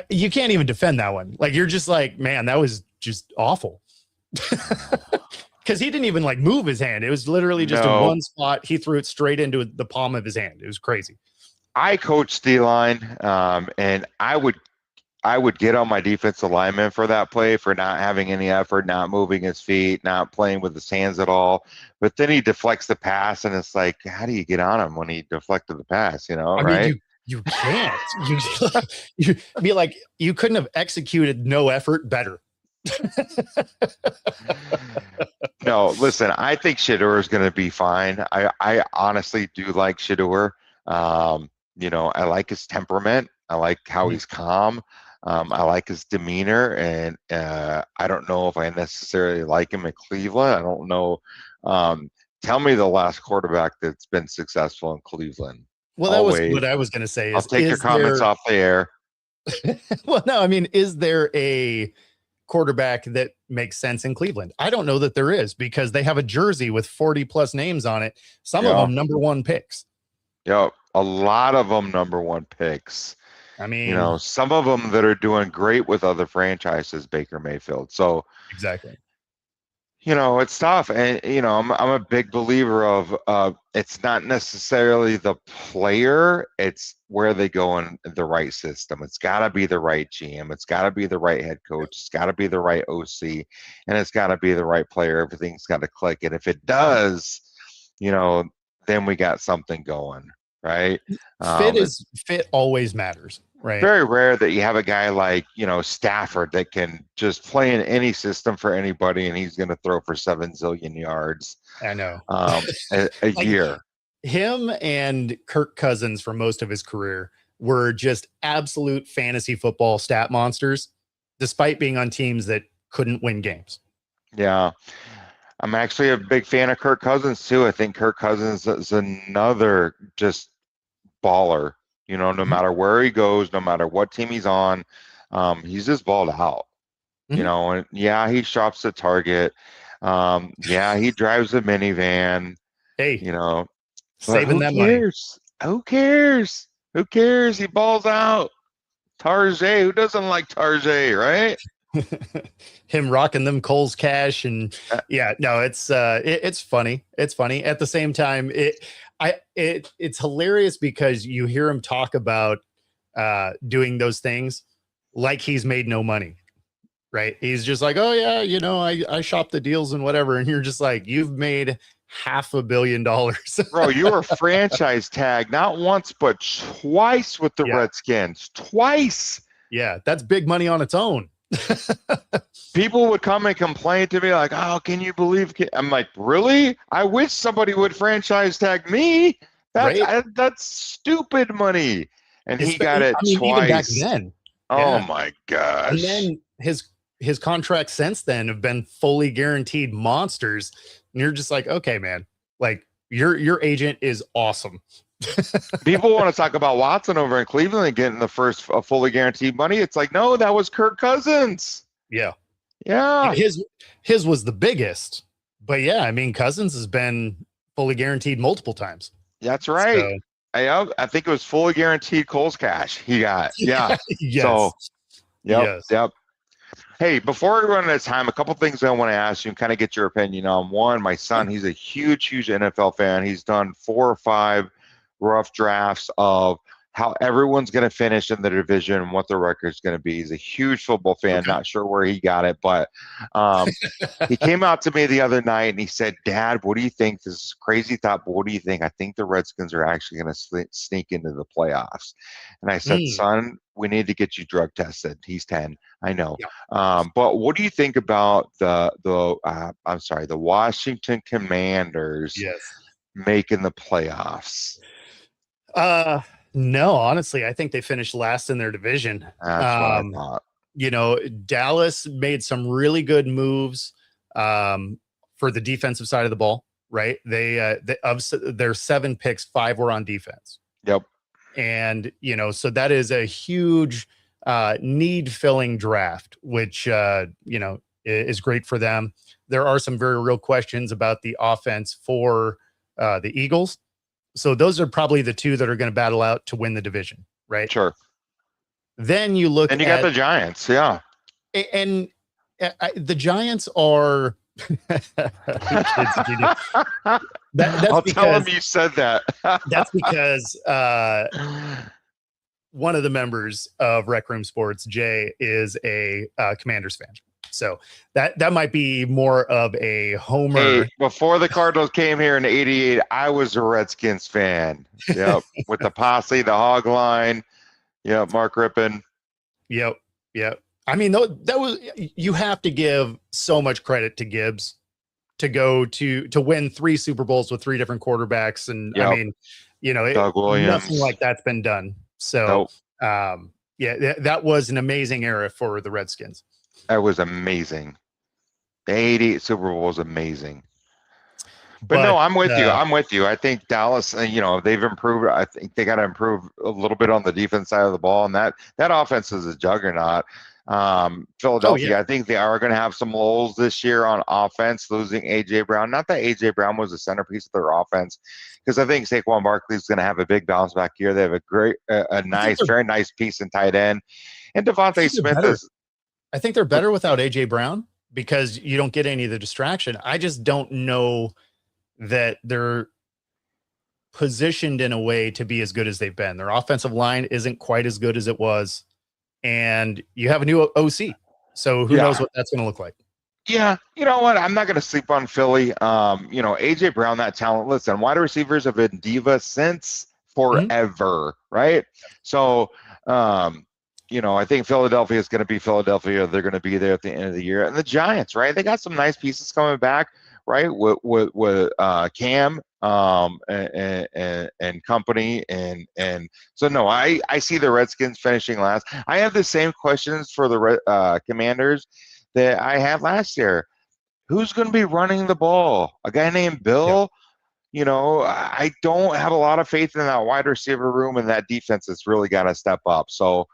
you can't even defend that one. Like, you're just like, man, that was just awful. Because he didn't even like move his hand. It was literally just in one spot. He threw it straight into the palm of his hand. It was crazy. I coached D-line, and I would get on my defensive lineman for that play for not having any effort, not moving his feet, not playing with his hands at all. But then he deflects the pass, and it's like, how do you get on him when he deflected the pass? You know, right? Mean, you can't. You be like, you couldn't have executed no effort better. No, listen, I think Shador is going to be fine. I honestly do like Shador. You know, I like his temperament. I like how he's calm. I like his demeanor, and I don't know if I necessarily like him in Cleveland. I don't know. Tell me the last quarterback that's been successful in Cleveland. Well, that was what I was going to say. I'll take your comments off the air. Well, no, I mean, is there a quarterback that makes sense in Cleveland? I don't know that there is, because they have a jersey with 40 plus names on it. Some of them number one picks. Yeah, a lot of them number one picks. I mean, you know, some of them that are doing great with other franchises, Baker Mayfield. So exactly. You know, it's tough. And, you know, I'm a big believer of it's not necessarily the player, it's where they go in the right system. It's got to be the right GM. It's got to be the right head coach. It's got to be the right OC. And it's got to be the right player. Everything's got to click. And if it does, you know, then we got something going, right? Fit always matters. Right. Very rare that you have a guy like, you know, Stafford that can just play in any system for anybody and he's going to throw for 7 zillion yards. I know. A like year. Him and Kirk Cousins for most of his career were just absolute fantasy football stat monsters, despite being on teams that couldn't win games. Yeah. I'm actually a big fan of Kirk Cousins too. I think Kirk Cousins is another just baller. You know, no matter where he goes, no matter what team he's on, he's just balled out. You know, and yeah, he shops the Target. Yeah, he drives a minivan. Hey, you know, saving that money. Who cares? Who cares? He balls out. Tarjay, who doesn't like Tarjay, right? Him rocking them Kohl's cash, and yeah, no, it's funny. It's funny. At the same time, it's hilarious because you hear him talk about doing those things like he's made no money, right? He's just like, oh yeah, you know, I shop the deals and whatever, and you're just like, you've made $500 million. Bro, you were franchise tagged not once but twice with the Redskins. Twice. Yeah, that's big money on its own. People would come and complain to me like, oh, can you believe? I'm like, really? I wish somebody would franchise tag me. That's stupid money. And he got it twice. Even back then. Oh my gosh. And then his contracts since then have been fully guaranteed monsters. And you're just like, okay, man, like your agent is awesome. People want to talk about Watson over in Cleveland and getting the first fully guaranteed money. It's like, no, that was Kirk Cousins. Yeah. His was the biggest, but yeah, I mean, Cousins has been fully guaranteed multiple times. That's right. So, I think it was fully guaranteed Kohl's cash he got. Yeah. Yes. So, yep. Hey, before we run out of time, a couple things I want to ask you and kind of get your opinion on. One, my son, he's a huge NFL fan. He's done 4 or 5 rough drafts of how everyone's going to finish in the division and what the record's going to be. He's a huge football fan. Okay. Not sure where he got it, but he came out to me the other night and he said, "Dad, what do you think? This is a crazy thought, but what do you think? I think the Redskins are actually going to sneak into the playoffs." And I said, "Son, we need to get you drug tested." He's 10, I know. Yeah. But what do you think about the Washington Commanders Yes. making the playoffs? No, honestly, I think they finished last in their division. That's what I thought. You know, Dallas made some really good moves for the defensive side of the ball, right? Of their 7 picks, 5 were on defense. Yep. And, you know, so that is a huge need filling draft, which, you know, is great for them. There are some very real questions about the offense for the Eagles. So those are probably the 2 that are going to battle out to win the division, right? Sure. Then you look and you got the Giants, yeah. And the Giants are I'll tell him you said that. That's because one of the members of Rec Room Sports, Jay, is a Commanders fan. So that might be more of a homer. Hey, before the Cardinals came here in '88, I was a Redskins fan. Yep, with the posse, the hog line. Yep, Mark Rippon. Yep. I mean, that was, you have to give so much credit to Gibbs to go to win 3 Super Bowls with 3 different quarterbacks, and yep. I mean, you know, nothing like that's been done. So, nope. Yeah, that was an amazing era for the Redskins. That was amazing. The '88 Super Bowl was amazing. But no, I'm with you. I'm with you. I think Dallas, you know, they've improved. I think they got to improve a little bit on the defense side of the ball, and that offense is a juggernaut. Philadelphia, I think they are going to have some lulls this year on offense, losing A.J. Brown. Not that A.J. Brown was the centerpiece of their offense, because I think Saquon Barkley is going to have a big bounce back year. They have a great, very nice piece in tight end. And Devontae Smith is. I think they're better without A.J. Brown because you don't get any of the distraction. I just don't know that they're positioned in a way to be as good as they've been. Their offensive line isn't quite as good as it was. And you have a new OC. So who knows what that's going to look like? Yeah. You know what? I'm not going to sleep on Philly. You know, A.J. Brown, that talent. Listen, wide receivers have been diva since forever, right? So, you know, I think Philadelphia is going to be Philadelphia. They're going to be there at the end of the year. And the Giants, right? They got some nice pieces coming back, right? With Cam and company. And so, no, I see the Redskins finishing last. I have the same questions for the Commanders that I had last year. Who's going to be running the ball? A guy named Bill? Yeah. You know, I don't have a lot of faith in that wide receiver room, and that defense has really got to step up. So,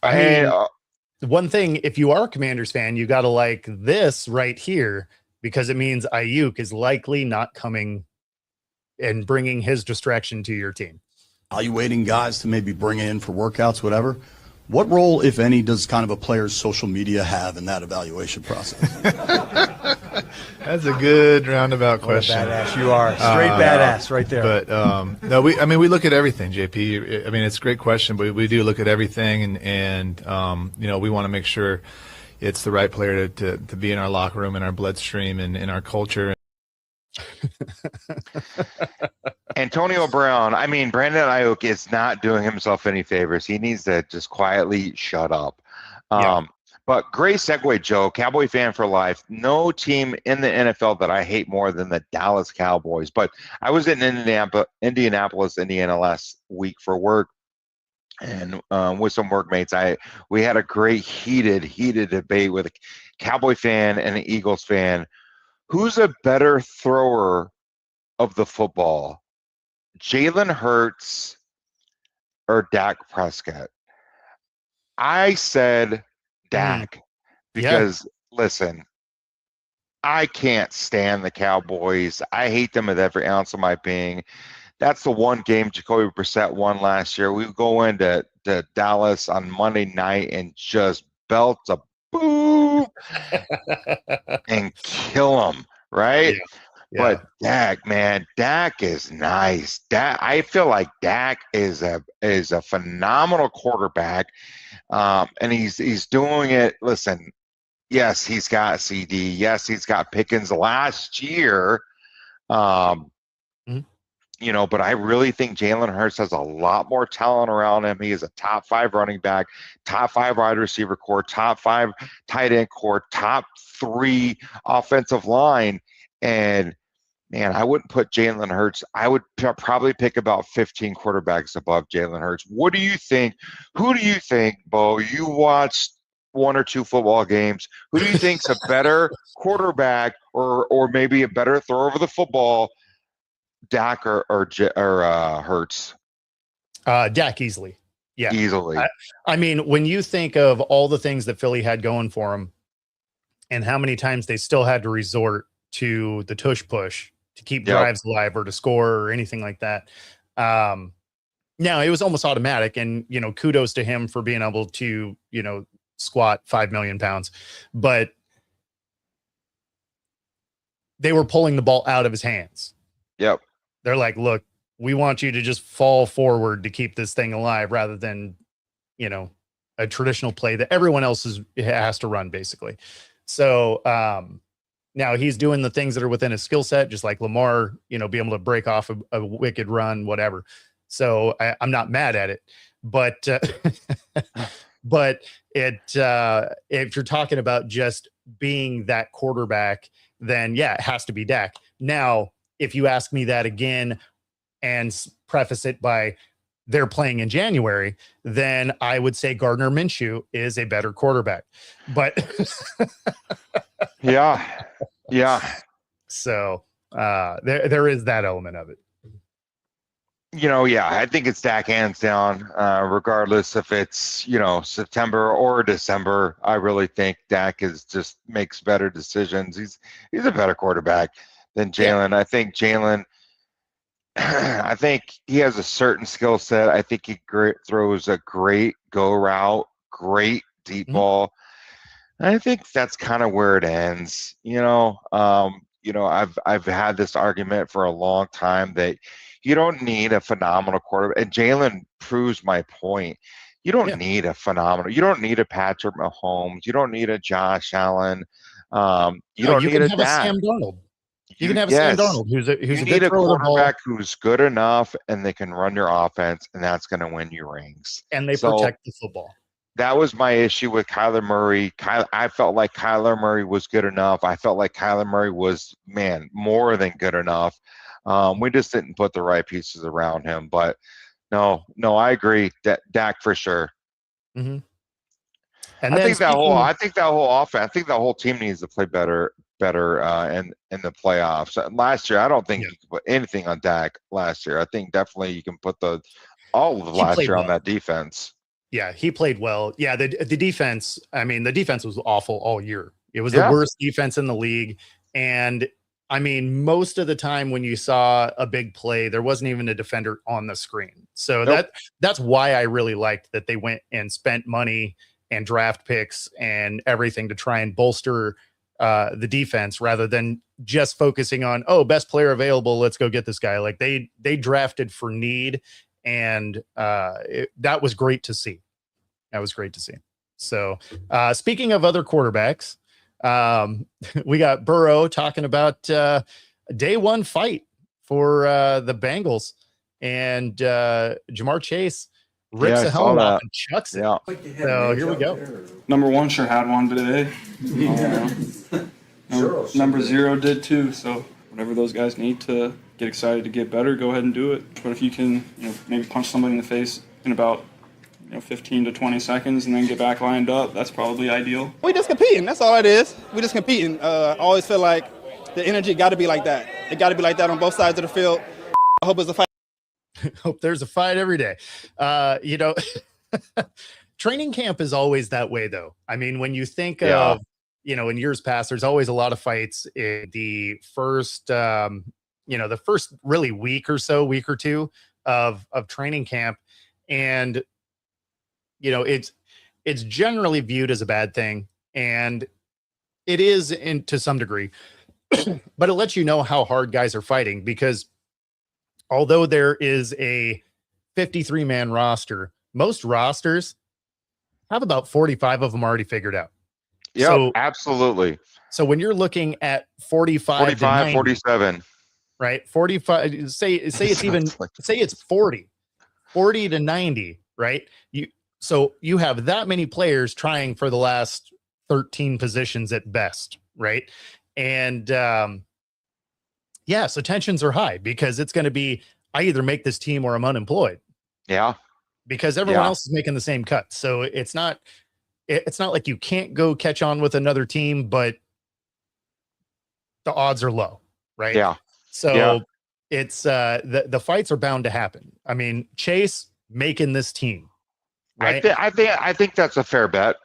I mean, one thing, if you are a Commanders fan, you got to like this right here, because it means Ayuk is likely not coming and bringing his distraction to your team. Evaluating guys to maybe bring in for workouts, whatever. What role, if any, does kind of a player's social media have in that evaluation process? That's a good roundabout question. What a badass you are. Straight badass right there. But no, we look at everything, JP. I mean, it's a great question, but we do look at everything, and you know, we want to make sure it's the right player to be in our locker room, in our bloodstream, and in our culture. Antonio Brown, I mean, Brandon Ayuk is not doing himself any favors. He needs to just quietly shut up. But great segue, Joe. Cowboy fan for life. No team in the NFL that I hate more than the Dallas Cowboys. But I was in Indianapolis, Indiana last week for work, and with some workmates. We had a great heated debate with a Cowboy fan and an Eagles fan. Who's a better thrower of the football, Jalen Hurts or Dak Prescott? I said Dak because, listen, I can't stand the Cowboys. I hate them with every ounce of my being. That's the one game Jacoby Brissett won last year. We go into Dallas on Monday night and just belt a boom and kill them, right? Yeah. But Dak, man, Dak is nice. I feel like Dak is a phenomenal quarterback, and he's doing it. Listen, yes, he's got CD. Yes, he's got Pickens last year. But I really think Jalen Hurts has a lot more talent around him. He is a top 5 running back, top 5 wide receiver core, top 5 tight end core, top 3 offensive line. And man, I wouldn't put Jalen Hurts. I would probably pick about 15 quarterbacks above Jalen Hurts. What do you think? Who do you think, Bo? You watched 1 or 2 football games. Who do you think's a better quarterback or maybe a better thrower of the football? Dak or Hurts? Dak easily. Yeah. Easily. I mean, when you think of all the things that Philly had going for them and how many times they still had to resort to the tush push to keep drives alive or to score or anything like that. Now it was almost automatic, and, kudos to him for being able to, squat 5 million pounds, but they were pulling the ball out of his hands. Yep. They're like, look, we want you to just fall forward to keep this thing alive rather than, a traditional play that everyone else has to run, basically. So now he's doing the things that are within his skill set, just like Lamar, be able to break off a wicked run, whatever. So I'm not mad at it, but but if you're talking about just being that quarterback, then it has to be Dak. Now, if you ask me that again and preface it by they're playing in January, then I would say Gardner Minshew is a better quarterback. But yeah. So there is that element of it. I think it's Dak hands down, regardless if it's, September or December. I really think Dak makes better decisions. He's a better quarterback than Jalen. I think Jalen, I think he has a certain skill set. I think he throws a great go route, great deep ball. And I think that's kind of where it ends. I've had this argument for a long time that you don't need a phenomenal quarterback, and Jalen proves my point. You don't need a phenomenal. You don't need a Patrick Mahomes. You don't need a Josh Allen. You don't need a Sam Darnold. You can have a Sam Darnold who's a good quarterback who's good enough, and they can run your offense, and that's going to win you rings. And they protect the football. That was my issue with Kyler Murray. I felt like Kyler Murray was good enough. I felt like Kyler Murray was, more than good enough. We just didn't put the right pieces around him. But no, I agree. Dak for sure. Mm-hmm. And I think that whole offense. I think that whole team needs to play better in the playoffs. Last year, I don't think you could put anything on Dak last year. I think definitely you can put all of last year on that defense. Yeah, he played well. Yeah, the defense, the defense was awful all year. It was the worst defense in the league. And most of the time when you saw a big play, there wasn't even a defender on the screen. So that's why I really liked that they went and spent money and draft picks and everything to try and bolster the defense rather than just focusing on, best player available, let's go get this guy. Like they drafted for need, and that was great to see. So speaking of other quarterbacks, we got Burrow talking about day one fight for the Bengals, and Jamar Chase rips the helmet off and chucks it. So here we go. Number 1 sure had one today. Number 0 did too. So whatever those guys need to get excited to get better, go ahead and do it. But if you can, maybe punch somebody in the face in about 15 to 20 seconds and then get back lined up, that's probably ideal. We just competing. That's all it is. We just competing. I always feel like the energy got to be like that. It got to be like that on both sides of the field. I hope it's a fight. Hope there's a fight every day. Training camp is always that way, though. When you think of, in years past, there's always a lot of fights in the first, the first really week or two of training camp. And, it's generally viewed as a bad thing. And it is to some degree. but it lets you know how hard guys are fighting, because although there is a 53-man roster, most rosters have about 45 of them already figured out. Yeah, So, absolutely. So when you're looking at 45 to 90, 47, right? 45, say it's even, say it's 40 to 90, right? So you have that many players trying for the last 13 positions at best, right? And yeah, so tensions are high, because it's going to be, I either make this team or I'm unemployed. Yeah. Because everyone else is making the same cut. So it's not like you can't go catch on with another team, but the odds are low, right? Yeah. So it's the fights are bound to happen. I mean, Chase making this team, right? I think that's a fair bet.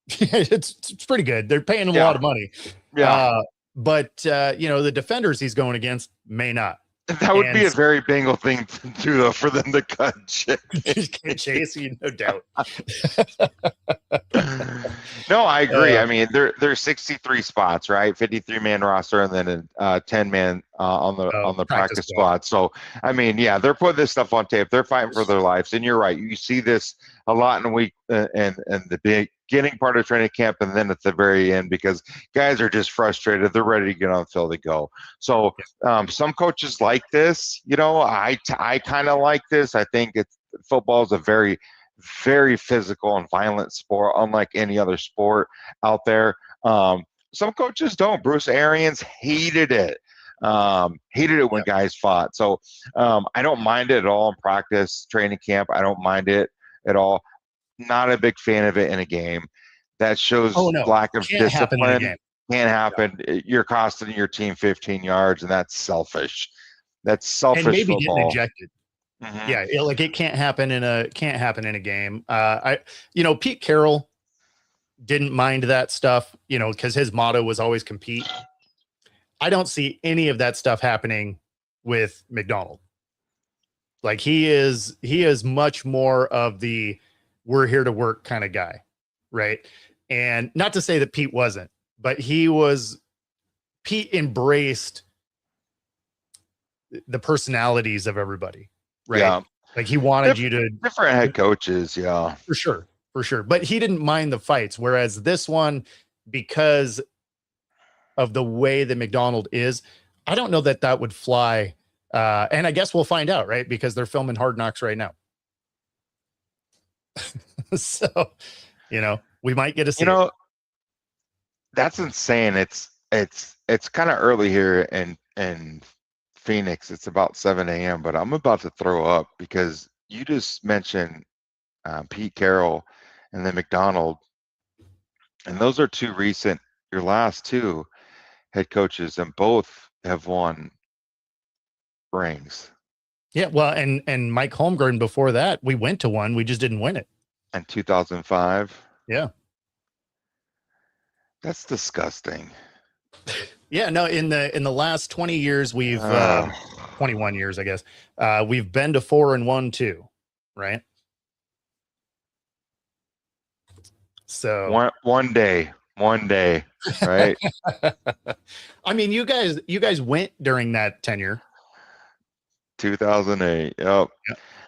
it's pretty good. They're paying him a lot of money. Yeah. But the defenders he's going against may not. That would be a very Bengal thing to do, though, for them to cut Chase, no doubt. No, I agree. I mean, there's 63 spots, right? 53-man roster, and then a 10-man on the practice squad. So, I mean, yeah, they're putting this stuff on tape. They're fighting for their lives, and you're right. You see this a lot in the week and the beginning part of training camp, and then at the very end, because guys are just frustrated. They're ready to get on the field to go. So, some coaches like this. I kind of like this. I think football is a very, very physical and violent sport, unlike any other sport out there. Some coaches don't. Bruce Arians hated it. When guys fought. So I don't mind it at all in practice, training camp. I don't mind it at all. Not a big fan of it in a game. That shows lack of discipline. Can't happen. You're costing your team 15 yards, and that's selfish. That's selfish. And maybe football. getting ejected. Mm-hmm. Yeah, it can't happen in a game. Pete Carroll didn't mind that stuff, because his motto was always compete. I don't see any of that stuff happening with McDonald. Like he is much more of the we're here to work kind of guy, right? And not to say that Pete wasn't, but Pete embraced the personalities of everybody, right? Yeah. Like he wanted you to different head coaches, yeah, for sure. But he didn't mind the fights. Whereas this one, because of the way that McDonald is, I don't know that would fly. And I guess we'll find out, right? Because they're filming Hard Knocks right now. So, we might get to see. That's insane. It's kind of early here in Phoenix. It's about 7 a.m., but I'm about to throw up because you just mentioned Pete Carroll and then McDonald, and those are your last two head coaches, and both have won rings. Yeah, well, and Mike Holmgren before that, we went to one, we just didn't win it. In 2005. Yeah. That's disgusting. Yeah, no, in the last 20 years, we've 21 years, I guess. We've been to 4-1 too, right? So one day, right? I mean, you guys went during that tenure. 2008. Yep.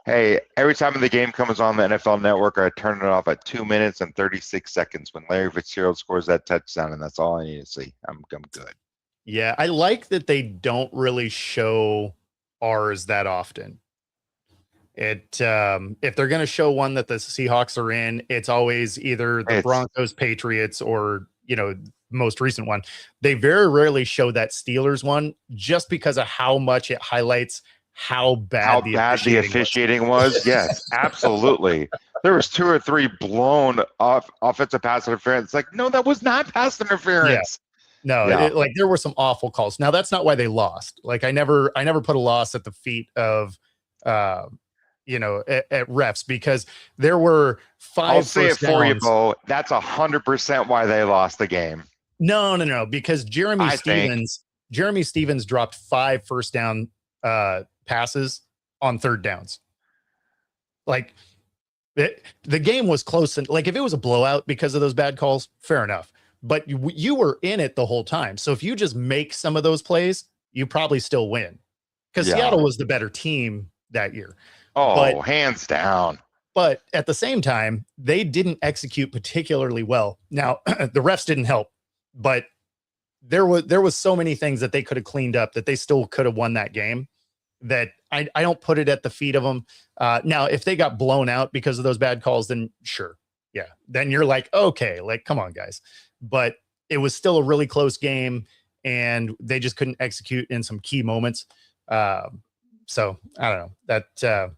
Hey, every time the game comes on the NFL Network, I turn it off at 2 minutes and 36 seconds when Larry Fitzgerald scores that touchdown, and that's all I need to see. I'm good. Yeah, I like that they don't really show ours that often. If they're going to show one that the Seahawks are in, it's always either the Broncos, Patriots, or most recent one. They very rarely show that Steelers one, just because of how much it highlights how bad the officiating was. Yes, absolutely. There was 2 or 3 blown off offensive pass interference. Like, no, that was not pass interference. Yeah. No, there were some awful calls. Now that's not why they lost. Like I never put a loss at the feet of at refs, because there were 5. I'll say it for you, Bo. That's 100% why they lost the game. No, because Jeremy Stevens dropped 5 first down passes on 3rd downs. Like the game was close, and like if it was a blowout because of those bad calls, fair enough. but you were in it the whole time. So if you just make some of those plays, you probably still win, because Seattle was the better team that year. Oh, hands down. But at the same time, they didn't execute particularly well. Now, the refs didn't help, but there was so many things that they could have cleaned up that they still could have won that game, that I don't put it at the feet of them. Now, if they got blown out because of those bad calls, then sure. Yeah. Then you're like, okay, like, come on, guys. But it was still a really close game, and they just couldn't execute in some key moments. So I don't know that,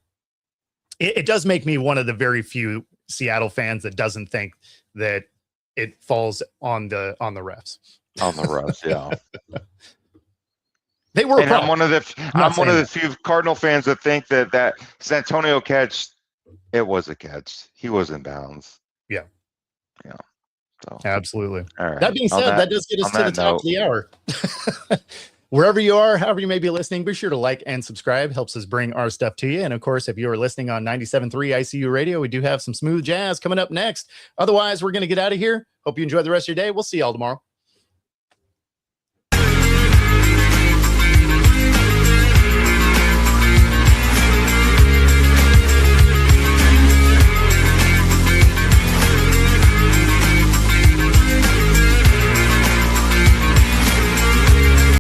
it does make me one of the very few Seattle fans that doesn't think that it falls on the refs. On the refs, yeah. They were. And I'm one of the few Cardinal fans that think that Santonio catch, it was a catch. He was in bounds. Yeah. Yeah. So absolutely. All right. That being said, that does get us to the top of the hour. Wherever you are, however you may be listening, be sure to like and subscribe. Helps us bring our stuff to you. And of course, if you are listening on 97.3 ICU Radio, we do have some smooth jazz coming up next. Otherwise, we're going to get out of here. Hope you enjoy the rest of your day. We'll see y'all tomorrow.